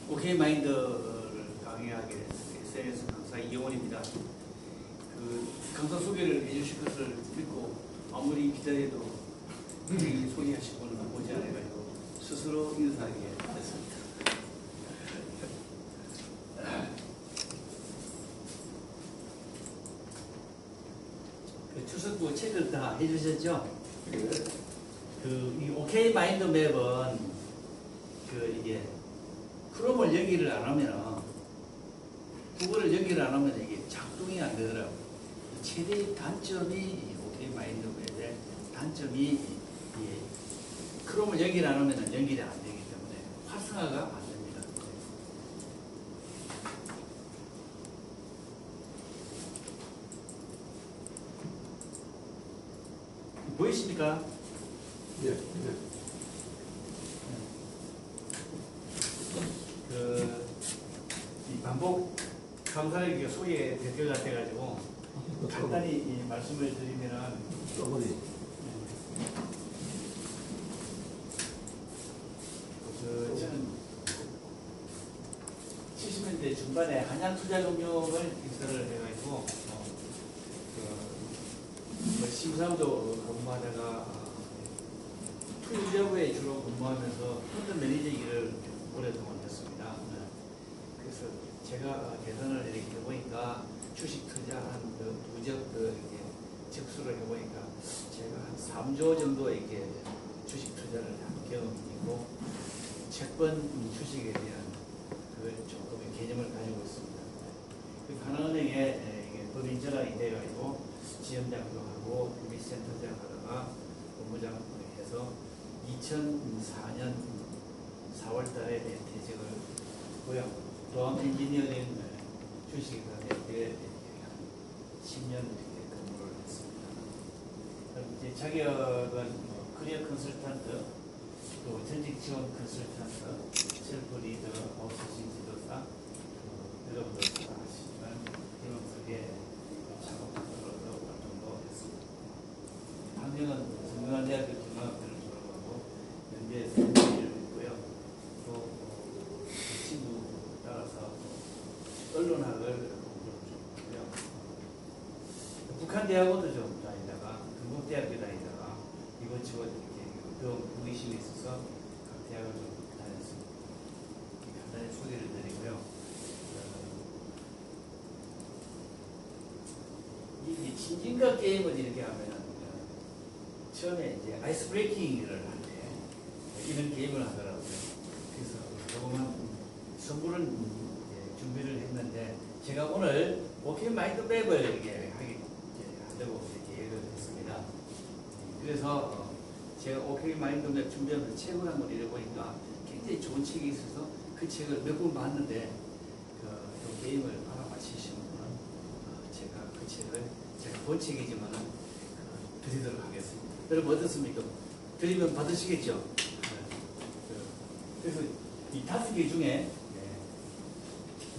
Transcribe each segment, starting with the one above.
오케이 마인드를 강의하게 된 SNS 강사 이영원입니다. 그 강사 소개를 해주실 것을 믿고 아무리 기다려도 소개하실 분은 오지 않아가지고 스스로 인사하게 됐습니다. 그 추석부 책을 다 해주셨죠? 이 오케이 마인드 맵은 이게 크롬을 연기를 안 하면 구글을 연기를 안 하면 이게 작동이 안 되더라고요. 최대의 단점이 오케이 마인드 맵의 단점이 크롬을 연기를 안 하면 연결이 안 되기 때문에 활성화가 안 됩니다. 보이십니까? 예. 이 반복 강사에게 소개 대표 같아가지고 간단히 말씀을 드리면은 저는 70년대 중반에 한양투자금융을 입사를 해가지고 심사도 근무하다가 투자부에 주로 근무하면서 펀드 매니저 일을 오랫동안 했습니다. 그래서 제가 계산을 이렇게 해보니까 주식 투자한 누적 이렇게 적수를 해보니까 제가 한 3조 정도 이렇게 주식 투자를 한 경험이 있고 채권 주식에 대한 그걸 조금의 개념을 가지고 있습니다. 하나은행에 법인 전환이 돼가지고 지점장도 하고 유비센터장 하다가 본부장 해서 2004년 4월 달에 퇴직을 했고요. 도암 엔지니어링 주식회사에 10년 이렇게 근무를 했습니다. 이제 자격은 커리어 컨설턴트, 또 전직 지원 컨설턴트, 셀프 리더, 아웃소싱 지도사, 여러분들 다 아시지만 이런 속에 작업으로도 활동도 했습니다. 학력은 성균관대학교 경영학과를 졸업하고 연대에서 MBA를 했고요. 또 그 친구 따라서 언론학을 공부를 좀 했고요. 북한 대학원도 좀 다니다가 경북대학교 다니다가 이번 주에 이렇게 병 의심이 있어서 각 대학을 좀 다녔습니다. 간단히 소개를 드리고요. 이 진진과 게임을 이렇게 하면은 처음에 이제 아이스 브레이킹을 할 때 이런 게임을 하더라고요. 그래서 조그만 선물은 준비를 했는데 제가 오늘 오케이 마인드 맵을 이렇게 하려고 계획을 했습니다. 그래서 제가 오케이 마인드 맵 준비하면서 책을 한권 읽어보니까 굉장히 좋은 책이 있어서 그 책을 몇 번 봤는데 그 게임을 알아맞히시는 분은 제가 그 책을 제가 본 책이지만은 드리도록 하겠습니다. 여러분 어떻습니까? 드리면 받으시겠죠? 그래서 이 5개 중에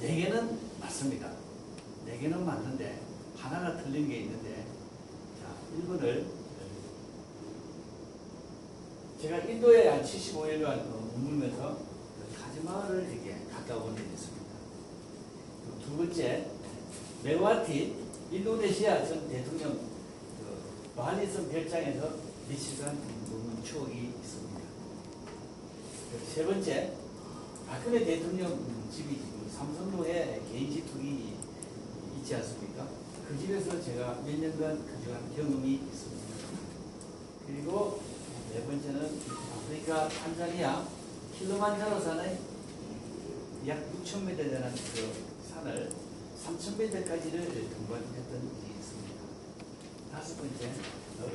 4개는 맞습니다. 4개는 맞는데 하나가 틀린 게 있는데 자, 1번을 제가 인도에 한 75일간 머물면서 타지마할을 이렇게 갔다 온 적이 있습니다. 두 번째, 메와티 인도네시아 전 대통령 발리섬 별장에서 며칠간 묵은 추억이 있습니다. 세 번째, 박근혜 대통령 집이 지금 삼성동에 개인 집투기 있지 않습니까? 그 집에서 제가 몇 년간 거주한 경험이 있습니다. 그리고 네 번째는 아프리카 탄자니아 킬리만자로 산의 약 6,000m 되는 그 산을 3,000m까지를 등반했던 일이 있습니다. 다섯 번째,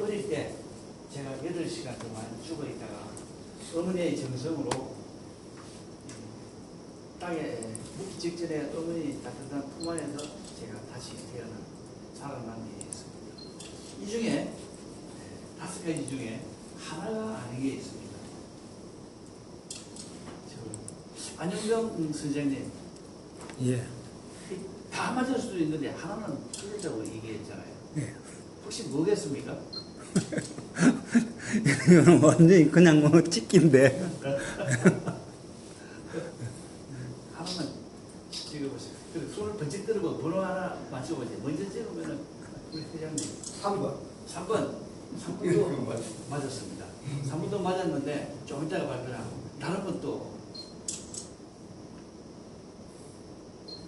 어릴 때 제가 8시간 동안 죽어 있다가 어머니의 정성으로 땅에 묵기 직전에 어머니 따뜻한 품 안에서 제가 다시 태어나 살아난 일이 있습니다. 이 중에 5가지 중에 하나가 아닌 게 있습니다. 안영경 선생님, 예. 다 맞을 수도 있는데 하나는 틀리다고 얘기했잖아요. 예. 혹시 뭐겠습니까? 이거는 완전히 그냥 찍기인데. 하나만 찍어보세요. 그리고 손을 번쩍 들고 번호 하나 맞춰보세요. 먼저 찍으면은 우리 회장님 3번. 3번. 3번도 맞았습니다. 3번도 맞았는데 좀 이따가 발표하고 다른 것도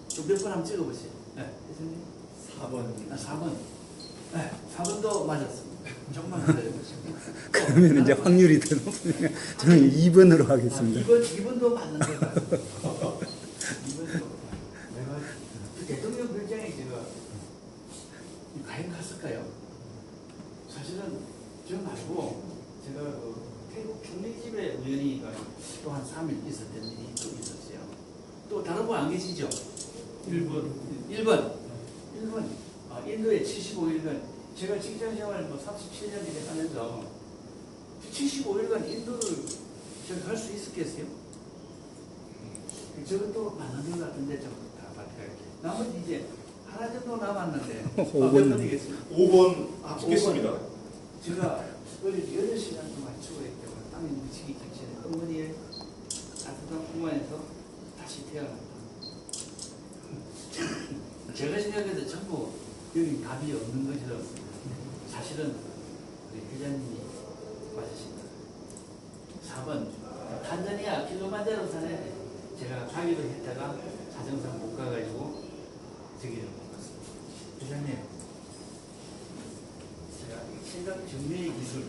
좀 몇 번 한번 찍어보세요. 네, 회장님. 4번. 4번. 네, 4번도 맞았습니다. 조금만 기다려보세요. 그러면 이제 확률이 더 높으니까 저는 2번으로 하겠습니다. 2번도 맞는데 2번도 내가 대통령 별장에 제가 과연 갔을까요? 사실은 저 말고 제가 그 태국 총리집에 우연히 또 한 3일 있었던 일이 또 있었어요. 또 다른 분 안 계시죠? 1번. 인도에 75일간 제가 직장 생활 뭐 37년 이렇게 하면서 75일간 인도를 제가 갈 수 있었겠어요? 저것도 맞는 것 같은데 좀 다 발표할게요. 나머지 이제 하나 정도 남았는데 5번 드리겠습니다. 5번 합격했습니다. 제가 어제 8시간 동안 추구했기 때문에 땀이 미치기 직전에 어머니의 따뜻한 품 안에서 다시 태어났다. 제가 생각해도 전부 여기 답이 없는 것처럼 사실은 우리 회장님이 맞으십니다. 4번 탄자니아 킬로만자로 산에 제가 가기로 했다가 사정상 못 가가지고 저기를 못 갔습니다. 회장님, 제가 생각 정리의 기술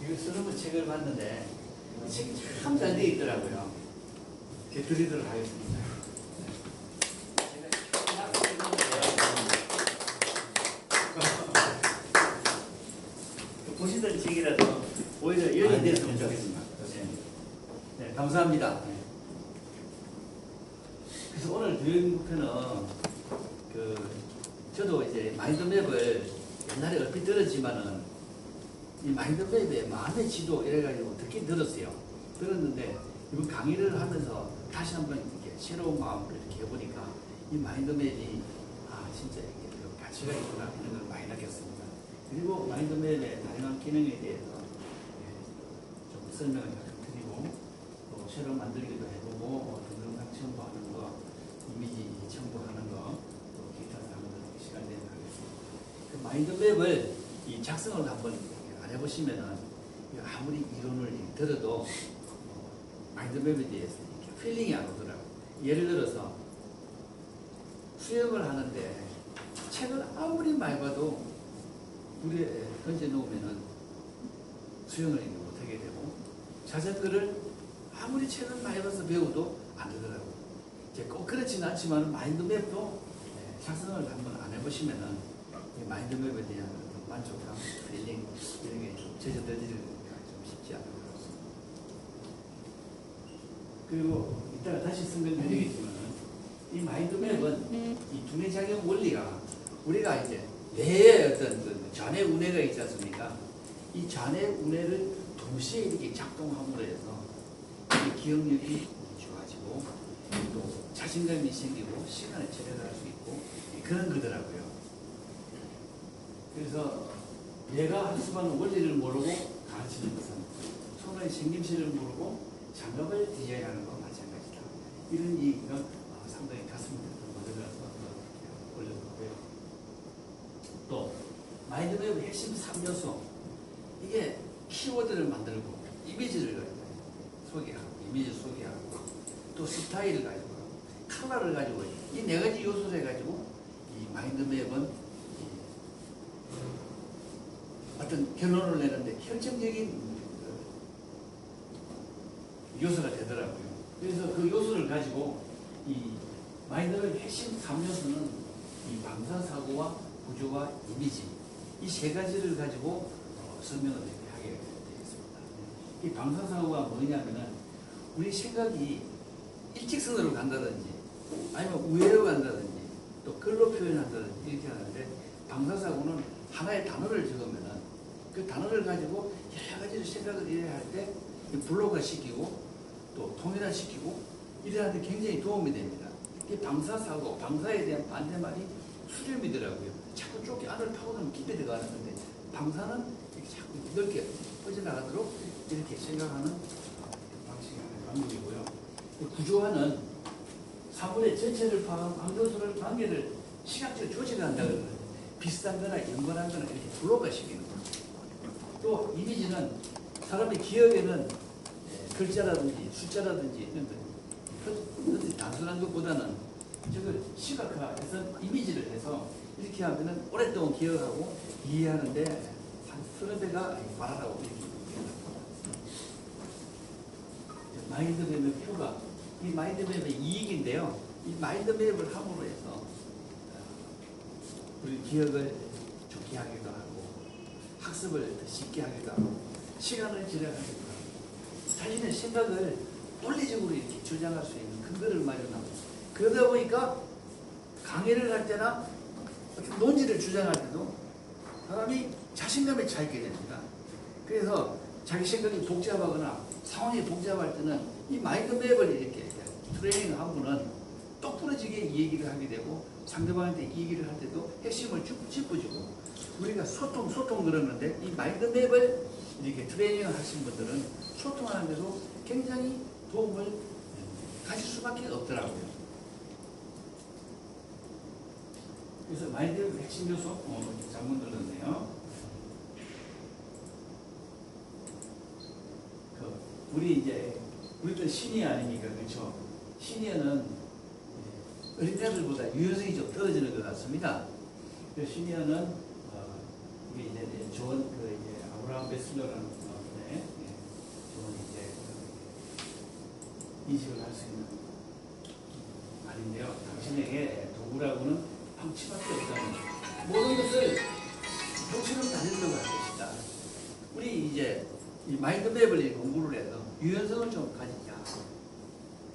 이거 쓰는 거 책을 봤는데 이 책이 참 잘 되어 있더라고요. 제가 드리도록 하겠습니다. 보시던 책이라서 오히려 연이 됐으면 좋겠습니다. 네, 감사합니다. 그래서 오늘 교육목표는 저도 이제 마인드맵을 옛날에 얼핏 들었지만은 이 마인드맵의 마음의 지도 이래가지고 듣긴 들었어요. 들었는데 이번 강의를 하면서 다시 한번 이렇게 새로운 마음으로 이렇게 해보니까 이 마인드맵이 진짜 이게 가치가 있구나 하는 걸 많이 느꼈습니다. 그리고 마인드맵의 다양한 기능에 대해서 좀 설명을 드리고 또 새로 만들기도 해보고 동영상 첨부하는 거, 이미지 첨부하는 거, 또 기타 사항들 시간 내면 하겠습니다. 그 마인드맵을 이 작성을 한번 안 해보시면은 아무리 이론을 들어도 마인드맵에 대해서 이렇게 필링이 안 오더라고요. 예를 들어서 수영을 하는데 책을 아무리 많이 봐도 물에 던져놓으면은 수영을 못하게 되고 자전거를 아무리 책을 많이 봐서 배워도 안 되더라고요. 이제 꼭 그렇지는 않지만 마인드맵도 작성을 한번 안 해보시면은 마인드맵에 대한 만족감, 필링 이런 게 좀 제저되기가 좀 쉽지 않은 것 같습니다. 그리고 이따가 다시 설명드리겠지만 이 마인드맵은 이 두뇌작용 원리가 우리가 이제 뇌의 어떤 그 좌뇌 우뇌가 있지 않습니까? 이 좌뇌 우뇌를 동시에 이렇게 작동함으로 해서 기억력이 좋아지고 또 자신감이 생기고 시간을 절약할 수 있고 그런 거더라고요. 그래서 내가 학습하는 원리를 모르고 가르치는 것은 손의 생김새를 모르고 장갑을 디자인하는 것과 마찬가지다. 이런 얘기가 상당히 가슴에 들어가서 올려놓고요. 또 마인드맵의 핵심 3요소 이게 키워드를 만들고 이미지를 소개하고 이미지 소개하고 또 스타일을 가지고 컬러를 가지고 이 4가지 요소를 해가지고 이 마인드맵은 어떤 결론을 내는데 결정적인 요소가 되더라고요. 그래서 그 요소를 가지고 이 마인드맵의 핵심 3요소는 이 방사사고와 구조와 이미지 이 3가지를 가지고 설명을 하게 되겠습니다. 이 방사사고가 뭐냐면은 우리 생각이 일직선으로 간다든지 아니면 우회로 간다든지 또 글로 표현한다든지 이렇게 하는데 방사사고는 하나의 단어를 적으면은 그 단어를 가지고 여러 가지를 생각을 이래야 할 때 블록화 시키고 또 통일화시키고 이래하는데 굉장히 도움이 됩니다. 이 방사사고, 방사에 대한 반대말이 수렴이더라고요. 자꾸 좁게 안을 파고들면 깊이 들어가는 건데 방사는 이렇게 자꾸 넓게 퍼져나가도록 이렇게 생각하는 방식의 방법이고요. 구조화는 사물의 전체를 파악하고 강도수를 관계를 시각적으로 조직한다 그러거든요. 비슷한 거나 연관한 거나 이렇게 블록화 시키는 거예요. 또 이미지는 사람의 기억에는 글자라든지 숫자라든지 이런 것 단순한 것보다는 저걸 시각화해서 이미지를 해서 이렇게 하면은 오랫동안 기억하고 이해하는데 서너 배가 발달하고 이렇게 마인드맵의 표가 이 마인드맵의 이익인데요. 이 마인드맵을 함으로 해서 우리 기억을 좋게 하기도 하고 학습을 더 쉽게 하기도 하고 시간을 절약하기도 하고 자신의 생각을 논리적으로 이렇게 주장할 수 있는 근거를 마련하고 그러다 보니까 강의를 할 때나 어떤 논지를 주장할 때도 사람이 자신감에 차있게 됩니다. 그래서 자기 생각이 복잡하거나 상황이 복잡할 때는 이 마인드맵을 이렇게 트레이닝 하고는 똑부러지게 얘기를 하게 되고 상대방한테 얘기를 할 때도 핵심을 쭉 짚어주고 우리가 소통 그러는데 이 마인드맵을 이렇게 트레이닝을 하신 분들은 소통하는 데도 굉장히 도움을 가질 수밖에 없더라고요. 그래서 마인드맵 핵심 요소 잘못 들었네요. 우리도 시니어 아닙니까? 그렇죠? 시니어는 어린애들보다 유연성이 좀 떨어지는 것 같습니다. 그 시니어는 이게 이제 좋은 이제 아브라함 베슬러라는 좋은 이제 인식을 할 수 있는 말인데요. 당신에게 도구라고는 방치밖에 없다는 모든 것을 형처럼 다니려고 할 것이다. 우리 이제 이 마인드맵을 공부를 해서 유연성을 좀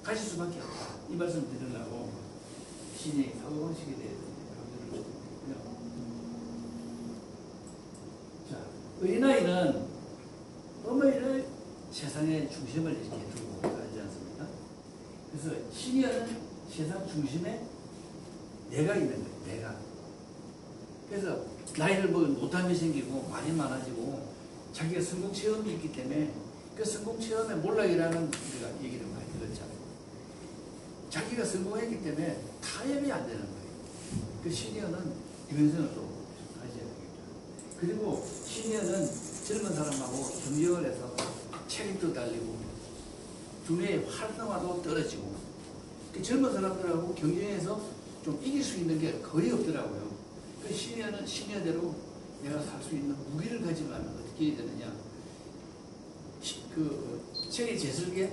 가질 수밖에 없다. 이 말씀 드리려고 신이 사고방식에 대해서 강조를 드리고요. 자, 어린아이는 어머니를 세상의 중심을 이렇게 두고 가지 않습니까? 그래서 시니어는 세상 중심에 내가 있는 거예요. 내가. 그래서 나이를 먹으면 못함이 생기고 말이 많아지고 자기가 성공 체험이 있기 때문에 그 성공 체험의 몰락이라는 우리가 얘기를 많이 들었잖아요. 자기가 성공했기 때문에 타협이 안 되는 거예요. 그 시니어는 유연성을 또 가져야 되겠죠. 그리고 시니어는 젊은 사람하고 경쟁을 해서 책임도 달리고 두뇌의 활성화도 떨어지고 그 젊은 사람들하고 경쟁해서 좀 이길 수 있는 게 거의 없더라고요. 그 시니어는 시니어대로 내가 살 수 있는 무기를 가지려면 어떻게 해야 되느냐. 그 세계 재설계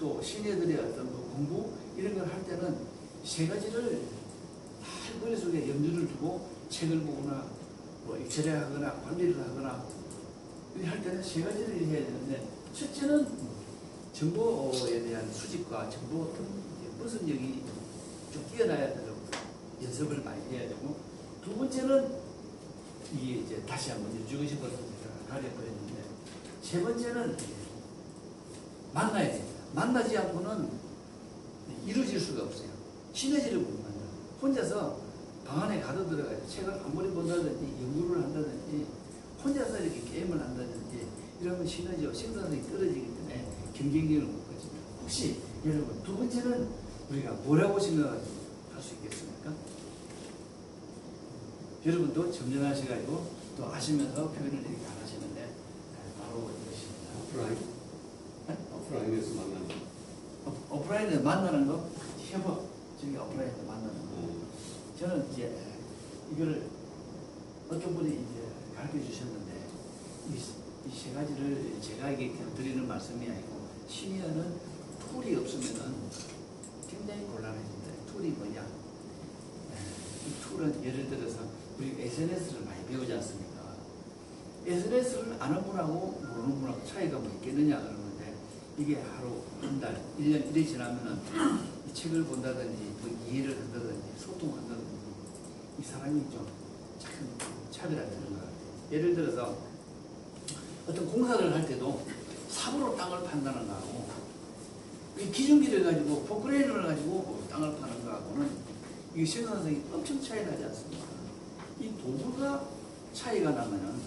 또 시니어들의 어떤 공부 이런 걸 할 때는 세 가지를 다 머릿속에 염두를 두고 책을 보거나 뭐 익절을 하거나 관리를 하거나 이렇게 할 때는 세 가지를 해야 되는데 첫째는 정보에 대한 수집과 정보 분석력이 좀 뛰어나야 되고 연습을 많이 해야 되고 두 번째는 이게 이제 다시 한번 여쭈고 싶어서 제가 가려버렸는데 세 번째는 만나야 됩니다. 만나지 않고는 이루어질 수가 없어요. 시너지를 못 만나요. 혼자서 방 안에 가둬들어가지고 책을 아무리 본다든지 연구를 한다든지 혼자서 이렇게 게임을 한다든지 이러면 시너지와 생산성이 떨어지기 때문에 경쟁력을 못 가집니다. 혹시 여러분 두 번째는 우리가 뭐라고 생각할 수 있겠습니까? 여러분도 점잖하셔가지고 또 아시면서 표현을 이렇게 안 하시는데 바로 이것입니다. 오프라인에서 만나는 오프라인에서 만나는 거, 협업, 저기 오프라인에서 만나는 거. 저는 이제 이거를 어떤 분이 이제 가르쳐 주셨는데 이 세 가지를 제가 이게 그냥 드리는 말씀이 아니고 시니어는 툴이 없으면은 굉장히 곤란해집니다. 툴이 뭐냐? 이 툴은 예를 들어서 우리 SNS를 많이 배우지 않습니까? SNS를 아는 분하고 모르는 분하고 차이가 뭐 있겠느냐 그러는데 이게 하루, 한 달, 1년 이래 지나면은 이 책을 본다든지 뭐 이해를 한다든지 소통한다든지 이 사람이 좀 참 차별화되는 것 같아요. 예를 들어서 어떤 공사를 할 때도 삽으로 땅을 판다는 거하고 이 기중기를 가지고 포크레인을 가지고 땅을 파는 거하고는 이게 생산성이 엄청 차이 나지 않습니까? 이 도구가 차이가 나면은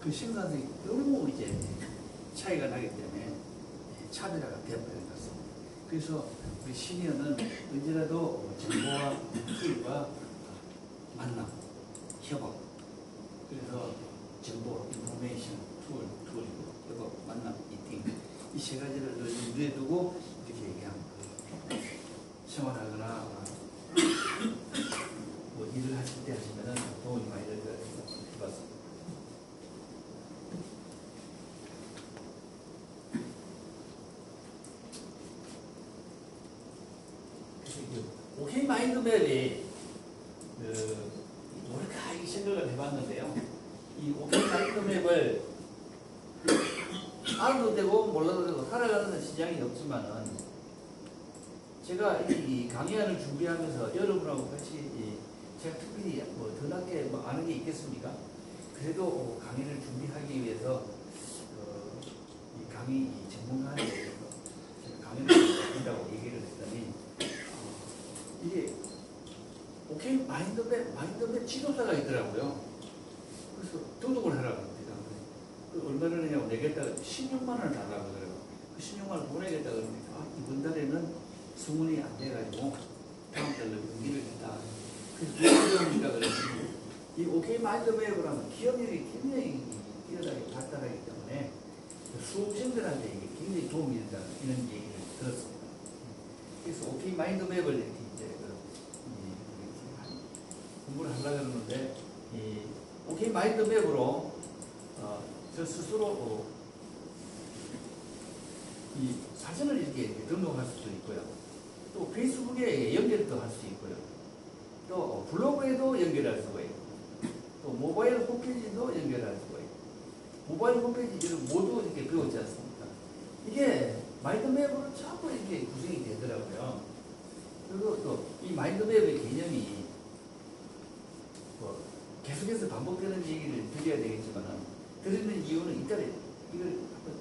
그 생산성이 너무 이제 차이가 나기 때문에 차별화가 되어버리는 것 같습니다. 그래서 우리 시니어는 언제라도 정보와 툴과 만남, 협업, 그래서 정보, 인포메이션, 툴이고 협업, 만남, 미팅 이 세 가지를 늘 염두에 두고 이렇게 그냥 생활하거나 뭐 일을 하실 때 하시면은 도움이 많이 될 것 같아서 해봤습니다. 오케이 마인드맵이 뭘까 이 생각을 해봤는데요. 이 오케이 마인드맵을 알아도 되고 몰라도 되고 살아가는 시장이 없지만은 제가 이 강의안을 준비하면서 여러분하고 같이 제가 특별히 뭐 더 낫게 뭐 아는 게 있겠습니까? 그래도 강의를 준비하기 위해서 이 강의 이 전문가에 대해서 제가 강의를 한다고 얘기를 했더니 이게 오케이 마인드맵 지도사가 있더라고요. 그래서 등록을 하라고 합니다. 그 얼마 전에냐고 내겠다고 16만 원을 달라고 그러더라고요. 그 16만 원을 보내겠다 그러니까 이번 달에는 수문이 안 돼가지고 다음 달로 연기를 했다. 그래서 무엇이니까 그랬더니 이 오케이 마인드맵을 하면 기억력이 굉장히 뛰어나게 발달하기 때문에 수업생들한테 이게 굉장히 도움이 된다 이런 얘기를 들었습니다. 그래서 오케이 마인드맵을 이렇게 이제 공부를 하려고 그러는데 이 오케이 마인드맵으로 저 스스로 이 사진을 이렇게 등록할 수도 있고요. 또 페이스북에 연결도 할 수 있고요. 또 블로그에도 연결할 수가 있고, 또 모바일 홈페이지도 연결할 수가 있고, 모바일 홈페이지를 모두 이렇게 배웠지 않습니까? 이게 마인드맵으로 전부 이렇게 구성이 되더라고요. 그리고 또 이 마인드맵의 개념이 뭐 계속해서 반복되는 얘기를 드려야 되겠지만 드리는 이유는 이걸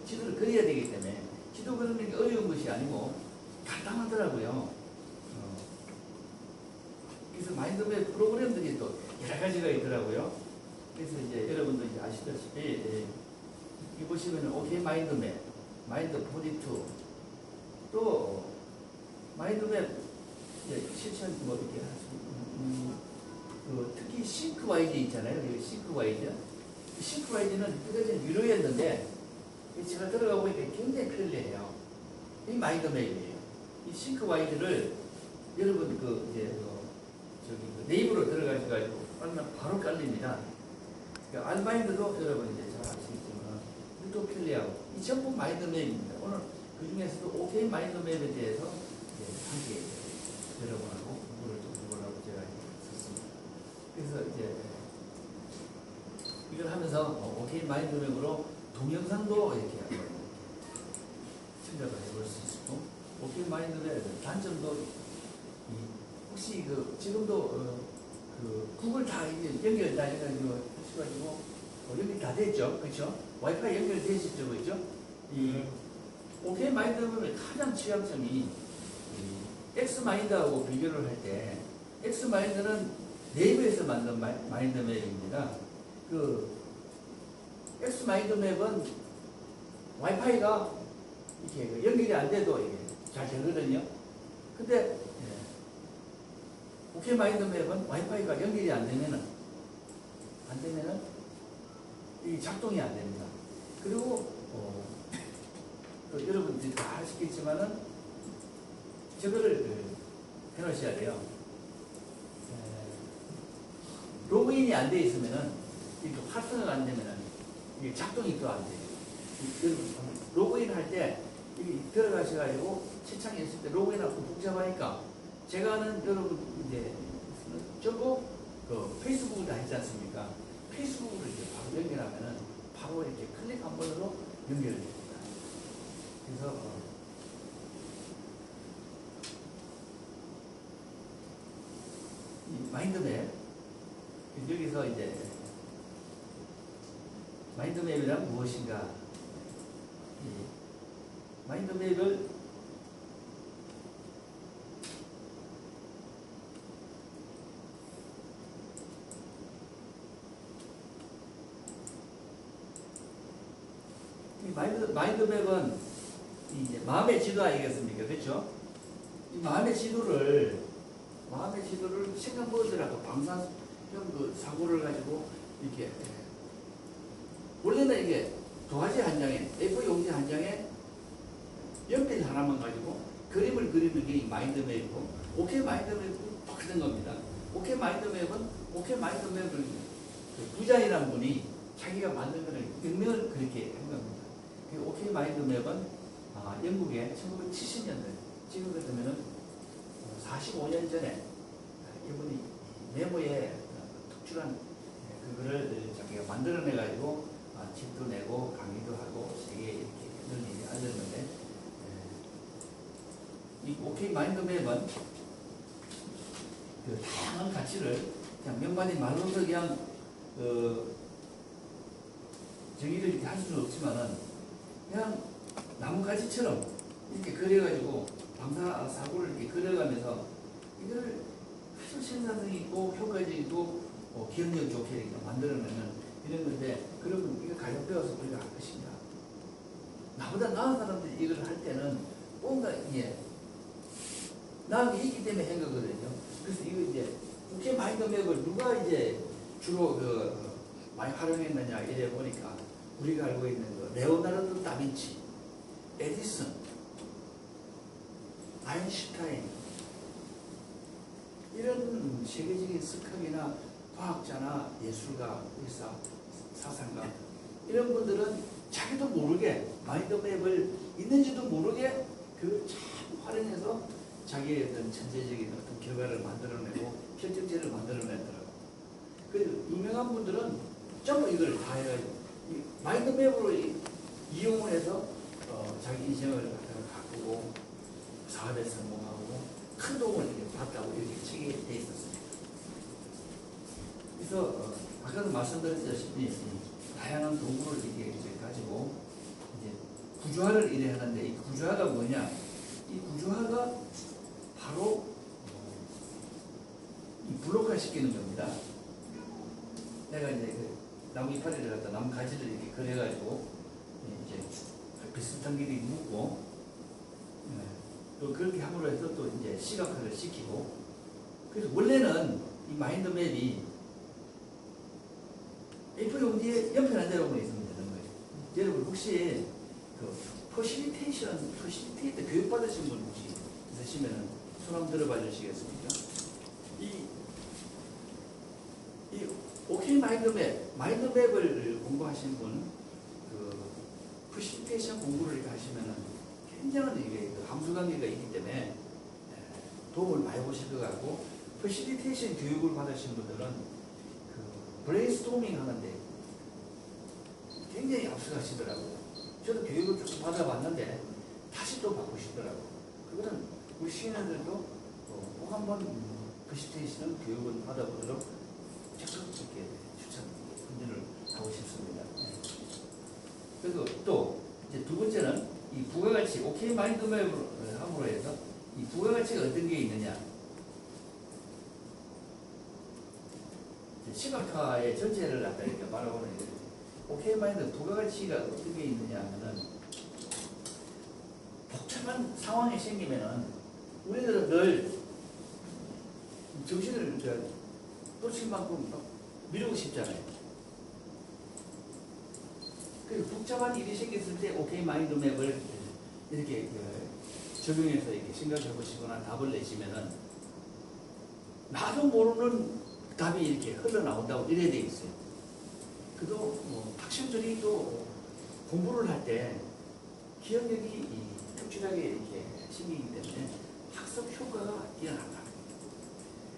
지도를 그려야 되기 때문에 지도 그리는 게 어려운 것이 아니고 간단하더라고요. 그래서 마인드맵 프로그램들이 또 여러 가지가 있더라고요. 그래서 이제 여러분도 이제 아시다시피 이 보시면은 오케이 마인드맵, 마인드 42, 또 마인드맵 실천 뭐 이렇게 할 수 특히 싱크와이즈 있잖아요. 싱크와이즈. 싱크와이즈는 그때까지는 유료였는데 제가 들어가 보니까 굉장히 편리해요. 이 마인드맵이에요. 이 싱크와이즈를 여러분 네이버로 들어가셔가지고 깔면 바로 깔립니다. 그러니까 알마인드도 여러분 이제 잘 아시겠지만 또 편리하고 이 전부 마인드맵입니다. 오늘 그 중에서도 오케이 마인드맵에 대해서 함께 여러분하고 공부를 좀 해보려고 제가 썼습니다. 그래서 이제 이걸 하면서 오케이 마인드맵으로 동영상도 이렇게 한번 생각을 해볼 수 있고, 오케이 마인드맵 단점도 혹시 지금도 구글 다 연결 다 해가지고 연결 다 됐죠, 그렇죠? 와이파이 연결되시죠, 그렇죠? 이 오케이 마인드맵의 가장 취약점이 엑스마인드하고 비교를 할 때 엑스마인드는 네이버에서 만든 마인드맵입니다. 엑스마인드맵은 와이파이가 이렇게 연결이 안 돼도 이게 잘 되거든요. 근데 오케이 마인드맵은 와이파이가 연결이 안 되면은 이 작동이 안 됩니다. 그리고 또 여러분들이 다 아시겠지만은 저거를 해놓으셔야 돼요. 로그인이 안 돼 있으면은 이렇게 활성화가 안 되면은 이게 작동이 또 안 돼요. 여러분 로그인 할 때 들어가셔가지고 채창에 있을 때 로그인하고 복잡하니까 제가 아는 여러분 이제 전부 페이스북을 다 했지 않습니까? 페이스북을 이렇게 바로 연결하면은 바로 이렇게 클릭 한 번으로 연결이 됩니다. 그래서 이 마인드맵 여기서 이제 마인드맵이란 무엇인가? 이 마인드맵을 마인드맵은 이제 마음의 지도 아니겠습니까? 그렇죠? 이 마음의 지도를 싱가포르라도 방사형 그 사고를 가지고 이렇게 원래는 이게 도화지 한 장에 A4 용지 한 장에 연필 하나만 가지고 그림을 그리는 게 이 마인드맵이고 오케이 마인드맵은 똑같은 겁니다. 오케이 마인드맵은 오케이 마인드맵을 그 부자이라는 분이 자기가 만든 거를 명명을 그렇게 한 겁니다. 그 오케이 마인드맵은 영국에 1970년대 지금 같으면은 45년 전에 이분이 네모에 특출한 그거를 자기가 만들어내 가지고 책도 내고 강의도 하고 세계에 이렇게 널리 알렸는데 이 오케이 마인드맵은 그 다양한 가치를 그냥 몇 마디 말로서 그냥 정의를 이렇게 할 수는 없지만은 그냥 나뭇가지처럼 이렇게 그려가지고 방사 사고를 이렇게 그려가면서 이걸 아주 생산성 있고 효과적이고 기억력 좋게 이렇게 만들어내는 이런 건데 그러면 이거 가격 배워서 우리가 할 것입니다. 나보다 나은 사람들이 이걸 할 때는 뭔가 이게 나은 게 있기 때문에 한 거거든요. 그래서 이거 이제 오케이 마인드맵을 누가 이제 주로 많이 활용했느냐 이래 보니까 우리가 알고 있는 레오나르도 다빈치, 에디슨, 아인슈타인 이런 세계적인 스카이나 과학자나 예술가, 의사, 사상가 이런 분들은 자기도 모르게 마인드맵을 있는지도 모르게 그 참 활용해서 자기의 어떤 천재적인 어떤 결과를 만들어내고 결정체를 만들어내더라고요. 그 유명한 분들은 전부 이걸 다 해가지고 마인드맵으로 이용을 해서 자기 인생을 가꾸고 사업에 성공하고 큰 도움을 이렇게 받다고 이렇게 책에 돼 있었습니다. 그래서 아까도 말씀드렸다시피 다양한 도구를 이렇게 가지고 이제 구조화를 이래 하는데 이 구조화가 뭐냐? 이 구조화가 바로 이 블록화 시키는 겁니다. 내가 이제 그 나무 이파리를 갖다 나무 가지를 이렇게 그려가지고 이제 비슷한 길이 묶고 또 그렇게 함으로 해서 또 이제 시각화를 시키고 그래서 원래는 이 마인드맵이 A4 용지에 옆에 앉아보면 있으면 되는 거예요. 여러분 혹시 그 퍼실리테이터 교육받으신 분 혹시 있으시면은 손 한번 들어봐 주시겠습니까? 이 오케이 마인드맵을 공부하신 분, 그 퍼실리테이션 공부를 이렇게 하시면은 굉장한 이게 함수 관계가 있기 때문에 도움을 많이 보실 것 같고 퍼실리테이션 교육을 받으신 분들은 그 브레인스토밍 하는데 굉장히 앞서가시더라고요. 저도 교육을 쭉 받아봤는데 다시 또 바꾸시더라고요. 그거는 우리 시민들도 꼭 한번 퍼실리테이션 교육을 받아보도록 적극 이렇게 추천을 하고 싶습니다. 그리고 또 이제 두 번째는 이 부가가치, 오케이 마인드맵으로 함으로 해서 이 부가가치가 어떤 게 있느냐. 시각화의 전체를 갖다 이렇게 바라보는 거예요. 오케이 마인드 부가가치가 어떤 게 있느냐 하면은 복잡한 상황이 생기면은 우리들은 늘 정신을 놓칠 만큼 미루고 싶잖아요. 그 복잡한 일이 생겼을 때 오케이 마인드맵을 이렇게 적용해서 이렇게 생각해 보시거나 답을 내시면은 나도 모르는 답이 이렇게 흘러나온다고 이래야 돼 있어요. 그도 학생들이 또 공부를 할 때 기억력이 특출하게 이렇게 생기기 때문에 학습 효과가 뛰어난다.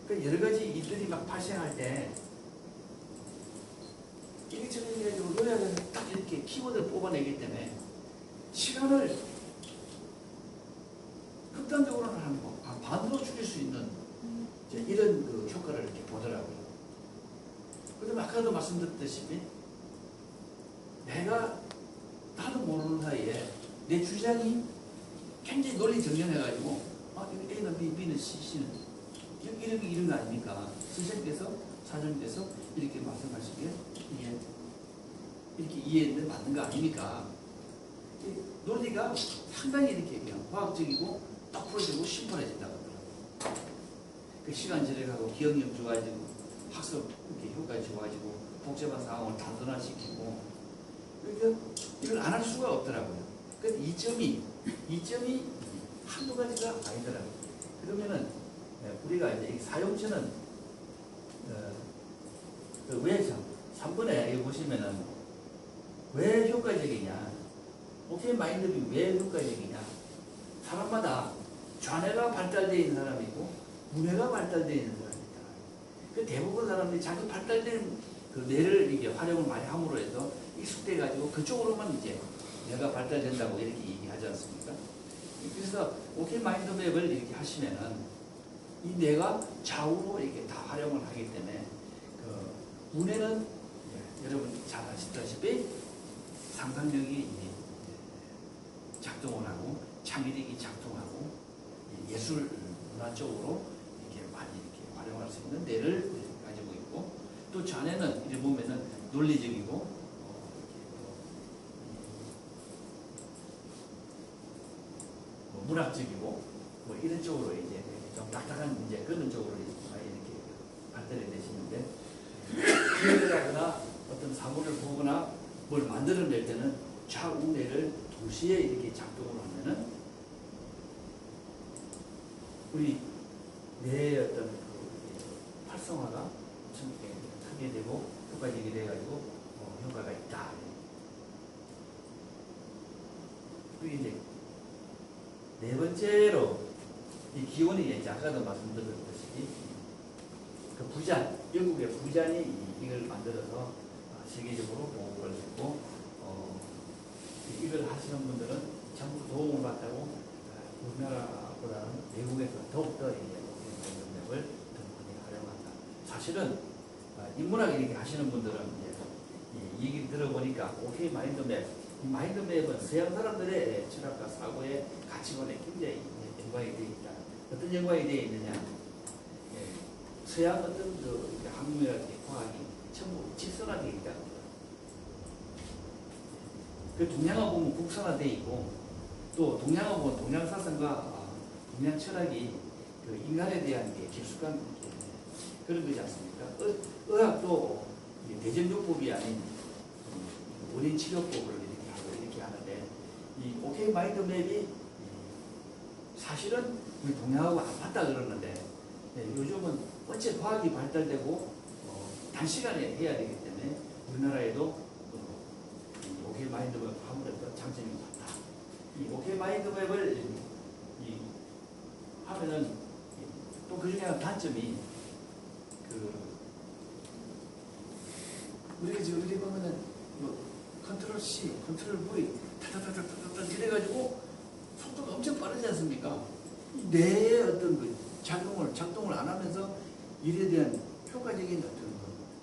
그러니까 여러 가지 일들이 막 발생할 때 이리저리 해가지고 노래하면서 딱 이렇게 키워드를 뽑아내기 때문에 시간을 극단적으로는 한 반으로 줄일 수 있는 이런 그 효과를 이렇게 보더라고요. 그다음에 아까도 말씀드렸다시피 나도 모르는 사이에 내 주장이 굉장히 논리 정연해가지고 이거 A는 B, B는 C, C는 이런 거 아닙니까? 선생님께서 사장님께서 이렇게 말씀하시기에 이게 이렇게 이해는 맞는 거 아닙니까? 논리가 상당히 이렇게 그냥 과학적이고 풀어지고 심플해진다고 하더라고요. 그 시간 절약하고 기억력 좋아지고 학습 이렇게 효과가 좋아지고 복잡한 상황을 단순화시키고 그러니까 이걸 안 할 수가 없더라고요. 그 이점이 한두 가지가 아니더라고요. 그러면은 우리가 이제 사용처는 왜 3번에 여기 보시면은 왜 효과적이냐? 오케이 마인드맵이 왜 효과적이냐? 사람마다 좌뇌가 발달되어 있는 사람이 있고 우뇌가 발달되어 있는 사람이 있다. 그 대부분 사람들이 자기 발달된 그 뇌를 이게 활용을 많이 함으로 해서 익숙돼 가지고 그쪽으로만 이제 뇌가 발달된다고 이렇게 얘기하지 않습니까? 그래서 오케이 마인드맵을 이렇게 하시면은 이 뇌가 좌우로 이렇게 다 활용을 하기 때문에 그 우뇌는 여러분 잘 아시다시피 상상력이 작동을 하고 창의력이 작동하고 예술 문화 쪽으로 이렇게 많이 이렇게 활용할 수 있는 뇌를 가지고 있고 또 좌뇌는 이제 보면은 논리적이고 문학적이고 뭐 이런 쪽으로 이제 좀 딱딱한 이제 그런 쪽으로 많이 이렇게 발달이 되시는데 기획을 하거나 어떤 사물을 보거나 뭘 만들어낼 때는 좌우뇌를 동시에 이렇게 작동을 하면은 우리 뇌의 어떤 그 활성화가 엄청 크게 되고 효과적이 돼가지고 효과가 있다. 그리고 이제 네 번째로 이 기원이 이제 아까도 말씀드렸듯이 그 부잔, 영국의 부잔이 이걸 만들어서 세계적으로 보급을 했고 이걸 하시는 분들은 전부 도움을 받다고 우리나라보다는 외국에서 더욱더 이제 능력을 더 많이 활용한다. 사실은 인문학 이렇게 하시는 분들은 이제 이 얘기 들어보니까 오케이 마인드맵, 이 마인드맵은 서양 사람들의 철학과 사고의 가치관에 굉장히 연관이 되어 있다. 어떤 연관이 되어 있느냐? 서양 어떤 그 학문이라든지 과학이 전부 직선화되어 있다. 그 동양화 보면 국선화되어 있고 또 동양화 보면 동양 사상과 동양 철학이 그 인간에 대한 게 깊숙한 그런 거지 않습니까? 의학도 대전요법이 아닌 원인 치료법을 이렇게 하고 이렇게 하는데 이 오케이 마인드맵이 사실은 우리 동양하고 안 맞다 그러는데 요즘은 어째 과학이 발달되고 단시간에 해야 되기 때문에 우리나라에도 오케이 마인드맵 아무래도 장점이 많다. 이 오케이 마인드맵을 하면은 또 그중에 하나 단점이 우리가 지금 어디 보면은 컨트롤 C, 컨트롤 V 타타타타타타 이래가지고 속도가 엄청 빠르지 않습니까? 뇌의 어떤 그 작동을 안 하면서 일에 대한 효과적인 어떤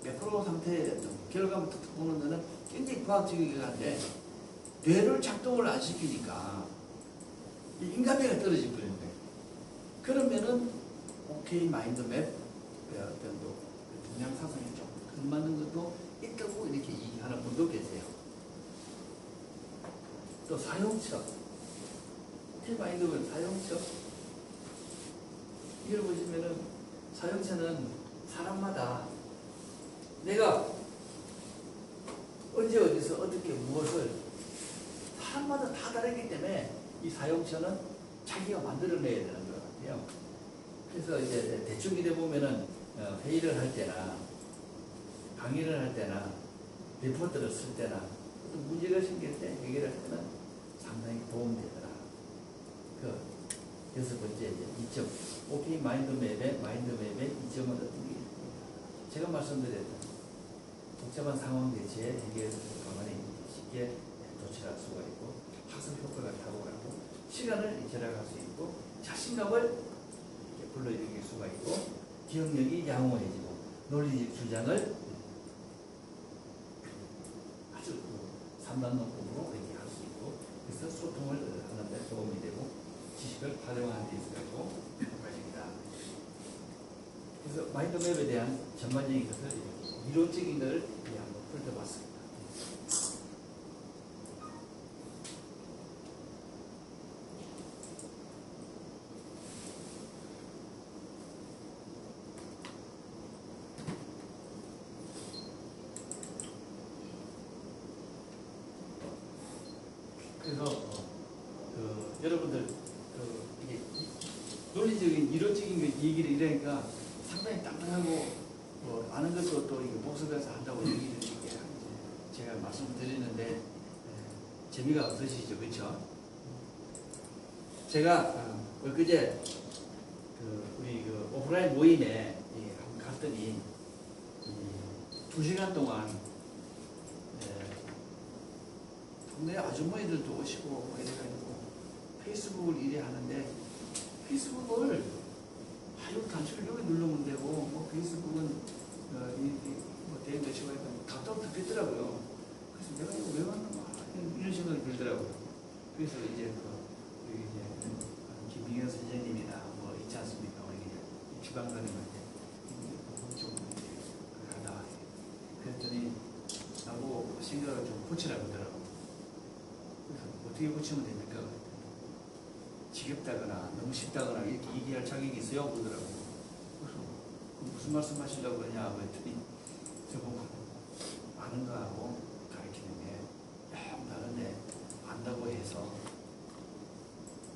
매크로 상태의 어떤 결과물 툭툭 보는 데는 굉장히 과학적이긴 한데 뇌를 작동을 안 시키니까 인간미가 떨어질 거예요. 그러면은 오케이 마인드맵 어떤 또 동양 사상에 좀 걸맞는 것도 있다고 이렇게 얘기하는 분도 계세요. 또 사용처, 오케이 마인드맵 사용처 이걸 보시면은 사용처는 사람마다 내가 언제 어디서 어떻게 무엇을 사람마다 다 다르기 때문에 이 사용처는 자기가 만들어내야 되는 것 같아요. 그래서 이제 대충 이래 보면은 회의를 할 때나 강의를 할 때나 리포트를 쓸 때나 어떤 문제가 생길 때 해결할 때는 상당히 도움되더라. 그 여섯 번째 이제 2점. 오케이 마인드맵의 2점은 어떤 게 있습니까? 제가 말씀드렸던 복잡한 상황 대체에 해결 방안이 쉽게 도출할 수가 있고 학습 효과가 탁월하고 시간을 절약할 수 있고 자신감을 불러일으킬 수가 있고 기억력이 양호해지고 논리적 주장을 아주 3단 논법으로 이렇게 할 수 있고 그래서 소통을 하는 데 도움이 되고 지식을 활용하는 데 있어서 효과적이다. 그래서 마인드맵에 대한 전반적인 것을 이론적인 것을 한번 훑어봤습니다. 그래서 여러분들 이게 논리적인 이론적인 얘기를 이러니까 상당히 땅땅하고 아는 것도 또 이게 복습해서 한다고 얘기를 이렇게 제가 말씀드리는데 재미가 없으시죠, 그렇죠? 제가 엊그제 우리 오프라인 모임에 한번 갔더니 2시간 동안 동네 아주머니들도 오시고 뭐 이래가지고 페이스북을 이래 하는데 페이스북을 이거 단추를 여기 누르면 되고 뭐 페이스북은 뭐 대인도 치고 하니까 답답 듣겠더라고요. 그래서 내가 이거 왜 왔나 이런 생각이 들더라고요. 그래서 이제 우리 이제 김민경 선생님이나 뭐 있지 않습니까? 우리 지방선생님한테 좀 하다 그랬더니 나보고 생각을 좀 고치라고 하더라고요. 그래서 어떻게 고치면 됩니까? 지겹다거나 너무 쉽다거나 이렇게 얘기할 자격이 있어요? 그러더라고요. 그래서 무슨 말씀 하시려고 그러냐 그랬더니 저보고 아는 거하고 가르치는 게 좀 다른데 안다고 해서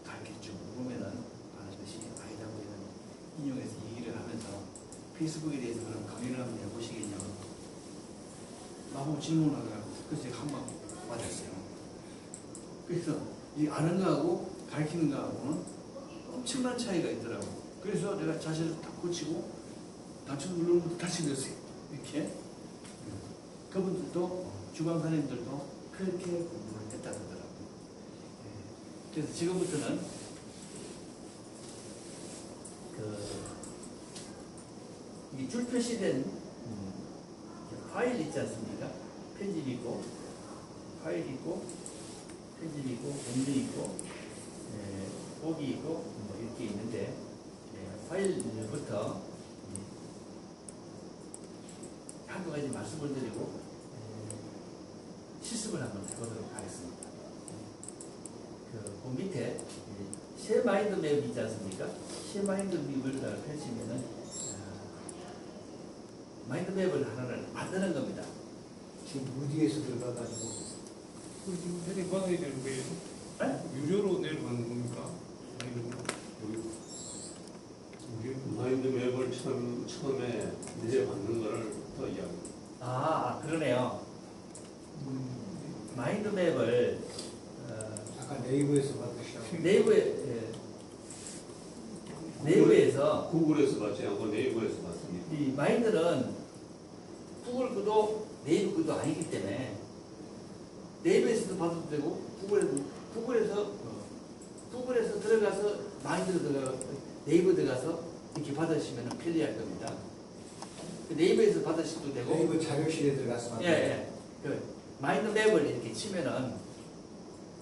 가르쳐주고 그러면은 아는 것이 아니다고 이런 인용해서 얘기를 하면서 페이스북에 대해서 그럼 강의를 한번 해보시겠냐고 나보고 질문을 하더라고요. 그래서 제가 한번 맞았어요. 그래서 이 아는 거하고 가르치는 거하고는 엄청난 차이가 있더라고. 그래서 내가 자세를 딱 고치고 단추 누르는 것도 다시 넣었어요. 이렇게. 그분들도 주방사님들도 그렇게 공부를 했다더라고요. 그래서 지금부터는 이 줄 표시된 파일 있지 않습니까? 편집 있고 파일 있고 편집 있고 공유 있고 보기 있고 뭐 이렇게 있는데 파일부터 한두 가지 말씀을 드리고 실습을 한번 해보도록 하겠습니다. 그 밑에 새 마인드맵 있지 않습니까? 새 마인드맵을 펼치면은 마인드맵을 하나를 만드는 겁니다. 지금 무디에서 들어가가지고 지금 내려가야 되는 거예요? 네? 유료로 내려가는 겁니까? 마인드맵을 처음에 내려받는 거를 더 이야기. 그러네요. 마인드맵을 아까 네이버에서 받으시라고. 네이버에서 구글에서 받지 않고 네이버에서 받습니다. 이 마인드는 구글 거도 네이버 거도 아니기 때문에 네이버에서도 받아도 되고 구글에서 들어가서 마인드로 들어가 네이버 들어가서 이렇게 받으시면 편리할 겁니다. 네이버에서 받으셔도 되고 네이버 자료실에 들어가서 예. 그 마인드맵을 이렇게 치면은